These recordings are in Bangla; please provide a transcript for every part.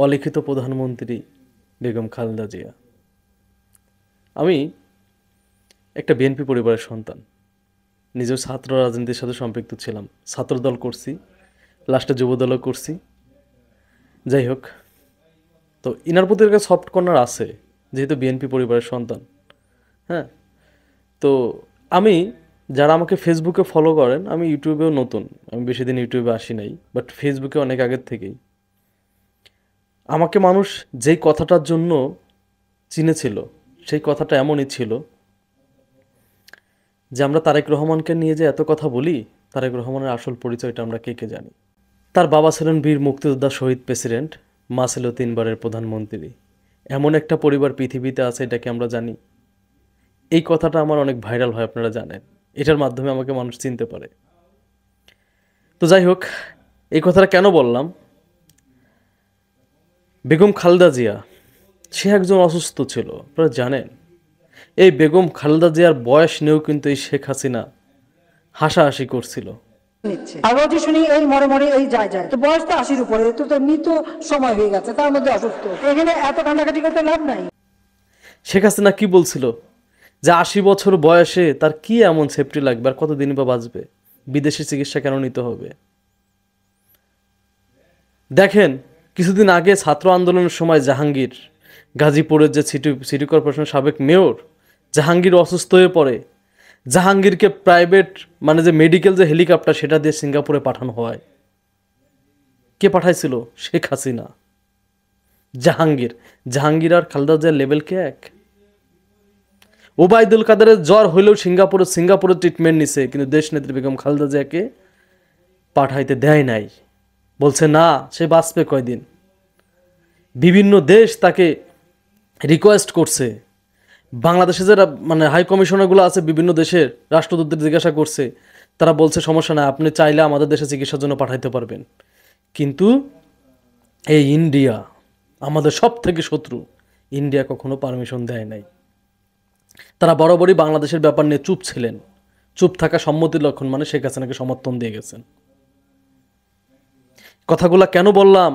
অলিখিত প্রধানমন্ত্রী বেগম খালেদা জিয়া। আমি একটা বিএনপি পরিবারের সন্তান, নিজের ছাত্র রাজনীতির সাথে সম্পৃক্ত ছিলাম, ছাত্রদল করছি, লাস্টে যুবদলও করছি। যাই হোক, তো ইনার প্রতি একটা সফট কর্নার আছে, যেহেতু বিএনপি পরিবারের সন্তান। হ্যাঁ, তো আমি, যারা আমাকে ফেসবুকে ফলো করেন, আমি ইউটিউবেও নতুন, আমি বেশি দিন ইউটিউবে আসি নাই, বাট ফেসবুকে অনেক আগের থেকেই আমাকে মানুষ যেই কথাটার জন্য চিনেছিল, সেই কথাটা এমনই ছিল যে আমরা তারেক রহমানকে নিয়ে যে এত কথা বলি, তারেক রহমানের আসল পরিচয়টা আমরা কে কে জানি। তার বাবা ছিলেন বীর মুক্তিযোদ্ধা শহীদ প্রেসিডেন্ট, মা ছিল 3 বারের প্রধানমন্ত্রী। এমন একটা পরিবার পৃথিবীতে আছে, এটাকে আমরা জানি। এই কথাটা আমার অনেক ভাইরাল হয়, আপনারা জানেন। এটার মাধ্যমে আমাকে মানুষ চিনতে পারে। তো যাই হোক, এই কথাটা কেন বললাম, বেগম খালেদা জিয়া, সে একজন অসুস্থ ছিল, আপনারা জানেন। এই বেগম খালেদা জিয়ার বয়স নিয়েও কিন্তু এই শেখ হাসিনা হাসাহাসি করছিল। আরো যে শুনি এই মরে মরে এই যায় যায়, তো বয়স তো 80-র উপরে, তো মৃত সময় হয়ে গেছে, তার মধ্যে অসুস্থ, এখানে এত কান্নাকাটি করতে লাভ নাই। শেখ হাসিনা কি বলছিল যে 80 বছর বয়সে তার কি এমন সেফটি লাগবে, আর কতদিন বা বাঁচবে, বিদেশি চিকিৎসা কেন নিতে হবে। দেখেন, কিছুদিন আগে ছাত্র আন্দোলনের সময় জাহাঙ্গীর, গাজীপুরের যে সিটি কর্পোরেশনের সাবেক মেয়র, জাহাঙ্গীর অসুস্থ হয়ে পড়ে। জাহাঙ্গীরকে প্রাইভেট, মানে যে মেডিকেল যে হেলিকপ্টার, সেটা দিয়ে সিঙ্গাপুরে পাঠানো হয়। কে পাঠাইছিল? শেখ হাসিনা। জাহাঙ্গীর আর খালেদা জিয়ার লেভেল কে এক? ওবায়দুল কাদেরের জ্বর হইলেও সিঙ্গাপুরে ট্রিটমেন্ট নিছে, কিন্তু দেশনেত্রী বেগম খালেদা জিয়াকে পাঠাইতে দেয় নাই। বলছে না, সে বাঁচবে কয়দিন। বিভিন্ন দেশ তাকে রিকোয়েস্ট করছে। বাংলাদেশে যারা মানে হাই কমিশনারগুলো আছে বিভিন্ন দেশের, রাষ্ট্রদূতদের জিজ্ঞাসা করছে, তারা বলছে সমস্যা নাই, আপনি চাইলে আমাদের দেশে চিকিৎসার জন্য পাঠাইতে পারবেন। কিন্তু এই ইন্ডিয়া, আমাদের সব থেকে শত্রু, ইন্ডিয়া কখনো পারমিশন দেয় নাই। তারা বরাবরই বাংলাদেশের ব্যাপার নিয়ে চুপ ছিলেন। চুপ থাকা সম্মতির লক্ষণ, মানে শেখ হাসিনাকে সমর্থন দিয়ে গেছেন। কথাগুলা কেন বললাম?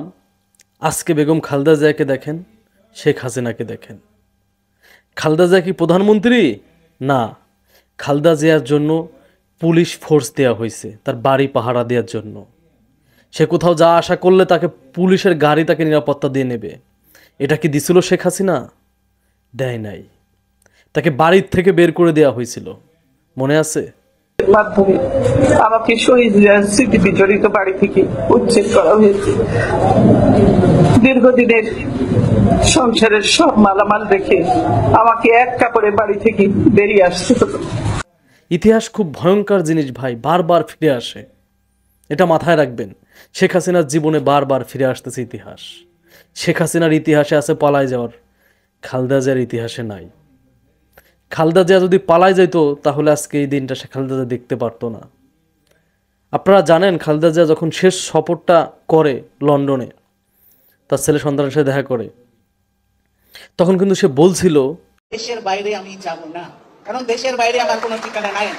আজকে বেগম খালেদা জিয়াকে দেখেন, শেখ হাসিনাকে দেখেন। খালেদা জিয়া কি প্রধানমন্ত্রী? না, খালেদা জিয়ার জন্য পুলিশ ফোর্স দেওয়া হয়েছে, তার বাড়ি পাহারা দেওয়ার জন্য। সে কোথাও যা আশা করলে তাকে পুলিশের গাড়ি তাকে নিরাপত্তা দিয়ে নেবে। এটা কি দিছিল শেখ হাসিনা? দেয় নাই। তাকে বাড়ির থেকে বের করে দেওয়া হয়েছিল, মনে আছে? মাধ্যমে আমাকে শহীদ স্মৃতি বিজড়িত বাড়ি থেকে উচ্ছেদ করা হয়েছে। দীর্ঘদিনের সংসারের সব মালামাল রেখে আমাকে এক কাপড়ে বাড়ি থেকে বেরিয়ে আসতে হতো। ইতিহাস খুব ভয়ঙ্কর জিনিস ভাই, বারবার ফিরে আসে, এটা মাথায় রাখবেন। শেখ হাসিনার জীবনে বারবার ফিরে আসতেছে ইতিহাস। শেখ হাসিনার ইতিহাসে আছে পালায় যাওয়ার, খালেদা জিয়ার ইতিহাসে নাই। খালেদা জিয়া যদি পালায় যেত, তাহলে আজকে এই দিনটা সে খালেদা জিয়া দেখতে পারতো না। আপনারা জানেন, খালেদা জিয়া যখন শেষ সফরটা করে লন্ডনে, তার ছেলে সন্তানের সাথে দেখা করে, তখন কিন্তু সে বলছিল, দেশের বাইরে আমি যাব না, কারণ দেশের বাইরে আমার কোনো ঠিকানা নাই,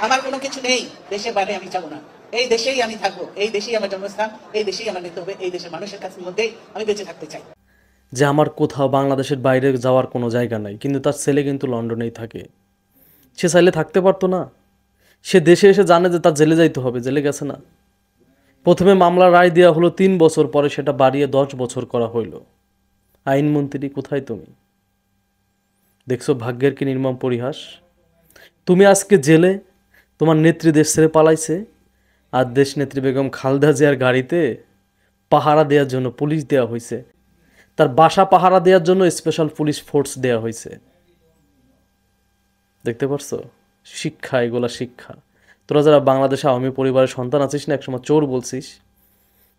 আমার কোনো কিছু নেই। দেশের বাইরে আমি যাব না, এই দেশেই আমি থাকবো, এই দেশেই আমার জন্মস্থান, এই দেশেই আমার মৃত্যু হবে, এই দেশের মানুষের কাছের মধ্যেই আমি বেঁচে থাকতে চাই। যে আমার কোথাও বাংলাদেশের বাইরে যাওয়ার কোনো জায়গা নাই। কিন্তু তার ছেলে কিন্তু লন্ডনেই থাকে। সে চাইলে থাকতে পারতো না? সে দেশে এসে জানে যে তার জেলে যাইতে হবে, জেলে গেছে না। প্রথমে মামলার রায় দেওয়া হলো 3 বছর, পরে সেটা বাড়িয়ে 10 বছর করা হইল। আইনমন্ত্রী কোথায় তুমি? দেখছো ভাগ্যের কি নির্মম পরিহাস। তুমি আজকে জেলে, তোমার নেত্রী দেশ ছেড়ে পালাইছে, আর দেশ নেত্রী বেগম খালেদা জিয়ার গাড়িতে পাহারা দেওয়ার জন্য পুলিশ দেওয়া হয়েছে। তার বাসা পাহারা দেওয়ার জন্য স্পেশাল পুলিশ ফোর্স দেওয়া হয়েছে। দেখতে পারছো? শিক্ষা, এগুলা শিক্ষা। তোরা যারা বাংলাদেশে আওয়ামী পরিবারের সন্তান আছিস না, একসময় চোর বলছিস,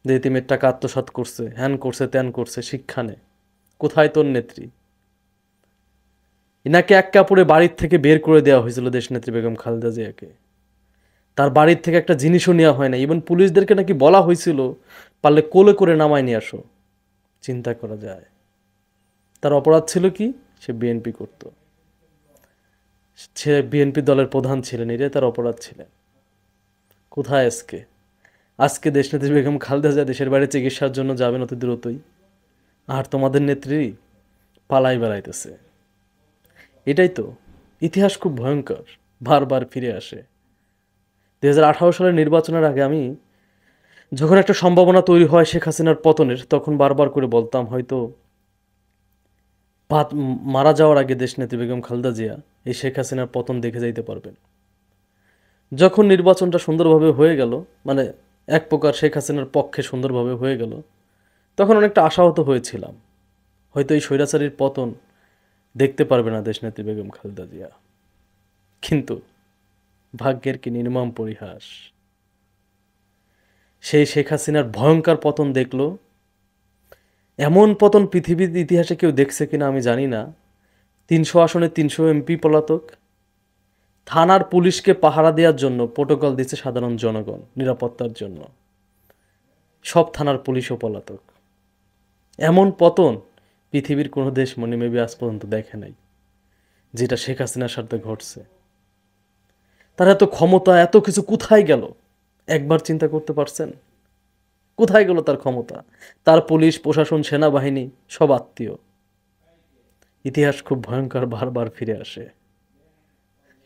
যে এতিমের টাকা আত্মসাৎ করছে, হ্যান করছে, ত্যান করছে, শিক্ষা নে। কোথায় তোর নেত্রী? ইনাকে এক কাপড়ে বাড়ির থেকে বের করে দেওয়া হয়েছিল দেশনেত্রী বেগম খালেদা জিয়াকে। তার বাড়ির থেকে একটা জিনিসও নেওয়া হয় না। ইভেন পুলিশদেরকে নাকি বলা হয়েছিল, পারলে কোলে করে নামায় নিয়ে আসো। চিন্তা করা যায়। তার অপরাধ ছিল কি? সে বিএনপি করত, সে বিএনপি দলের প্রধান ছিলেন, এটাই তার অপরাধ ছিলেন। কোথায় আজকে দেশনেত্রী বেগম খালেদা জিয়া দেশের বাইরে চিকিৎসার জন্য যাবেন অতি দ্রুতই। আর তোমাদের নেত্রী পালাই বেড়াইতেছে। এটাই তো, ইতিহাস খুব ভয়ঙ্কর, বারবার ফিরে আসে। 2018 সালের নির্বাচনের আগে আমি যখন একটা সম্ভাবনা তৈরি হয় শেখ হাসিনার পতনের, তখন বারবার করে বলতাম হয়তো মারা যাওয়ার আগে দেশনেত্রী বেগম খালেদা জিয়া এই শেখ হাসিনার পতন দেখে যাইতে পারবেন। যখন নির্বাচনটা সুন্দরভাবে হয়ে গেল, মানে এক প্রকার শেখ হাসিনার পক্ষে সুন্দরভাবে হয়ে গেল, তখন অনেকটা আশাহত হয়েছিলাম হয়তো এই স্বৈরাচারীর পতন দেখতে পারবে না দেশনেত্রী বেগম খালেদা জিয়া। কিন্তু ভাগ্যের কি নির্মম পরিহাস, সেই শেখ হাসিনার ভয়ঙ্কর পতন দেখলো। এমন পতন পৃথিবীর ইতিহাসে কেউ দেখছে কিনা আমি জানি না। 300 আসনে 300 এমপি পলাতক, থানার পুলিশকে পাহারা দেওয়ার জন্য প্রোটোকল দিচ্ছে সাধারণ জনগণ নিরাপত্তার জন্য, সব থানার পুলিশও পলাতক। এমন পতন পৃথিবীর কোনো দেশ মনে মেবি আজ পর্যন্ত দেখে নাই, যেটা শেখ হাসিনার সাথে ঘটছে। তার এত ক্ষমতা, এত কিছু কোথায় গেল একবার চিন্তা করতে পারছেন? কোথায় গেল তার ক্ষমতা, তার পুলিশ প্রশাসন সেনাবাহিনী সব আত্মীয়? ইতিহাস খুব ভয়ঙ্কর, বারবার ফিরে আসে।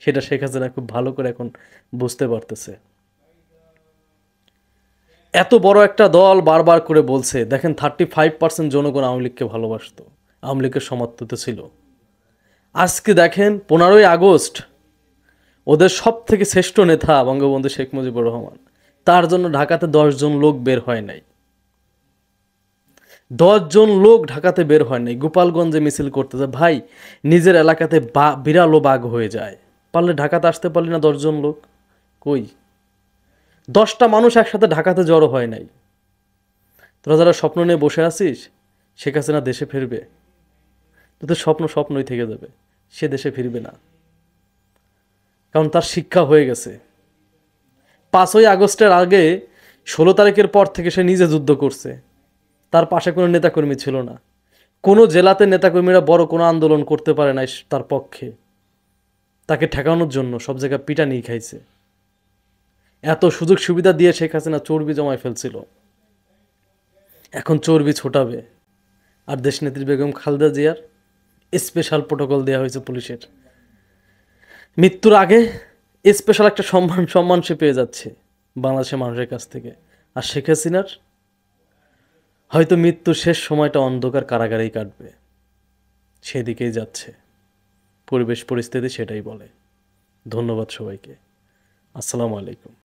সেটা শেখ হাসিনা খুব ভালো করে এখন বুঝতে পারতেছে। এত বড় একটা দল বারবার করে বলছে, দেখেন 35% জনগণ আওয়ামী লীগকে ভালোবাসতো, আওয়ামী লীগের সমর্থিত ছিল। আজকে দেখেন 15ই আগস্ট ওদের সব থেকে শ্রেষ্ঠ নেতা বঙ্গবন্ধু শেখ মুজিবুর রহমান, তার জন্য ঢাকাতে 10 জন লোক বের হয় নাই। 10 জন লোক ঢাকাতে বের হয় নাই, গোপালগঞ্জে মিছিল করতেছে। ভাই, নিজের এলাকাতে বিড়ালও বাঘ হয়ে যায়, পারলে ঢাকাতে আসতে পারলি না 10 জন লোক? কই? 10টা মানুষ একসাথে ঢাকাতে জড়ো হয় নাই। তোরা যারা স্বপ্ন নিয়ে বসে আছিস শেখ হাসিনা দেশে ফিরবে, তোদের স্বপ্ন স্বপ্নই থেকে যাবে, সে দেশে ফিরবে না। কারণ তার শিক্ষা হয়ে গেছে। 5ই আগস্টের আগে 16 তারিখের পর থেকে সে নিজে যুদ্ধ করছে, তার পাশে কোনো নেতাকর্মী ছিল না। কোনো জেলাতে নেতাকর্মীরা বড় কোনো আন্দোলন করতে পারে নাই তার পক্ষে, তাকে ঠেকানোর জন্য সব জায়গায় পিটানি খাইছে। এত সুযোগ সুবিধা দিয়ে শেখ হাসিনা চর্বি জমায় ফেলছিল, এখন চর্বি ছোটাবে। আর দেশনেত্রী বেগম খালেদা জিয়ার স্পেশাল প্রোটোকল দেওয়া হয়েছে পুলিশের। মৃত্যুর আগে স্পেশাল একটা সম্মান সে পেয়ে যাচ্ছে বাংলাদেশের মানুষের কাছ থেকে। আর শেখ হাসিনার হয়তো মৃত্যুর শেষ সময়টা অন্ধকার কারাগারেই কাটবে, সেদিকেই যাচ্ছে। পরিবেশ পরিস্থিতি সেটাই বলে। ধন্যবাদ সবাইকে। আসসালামু আলাইকুম।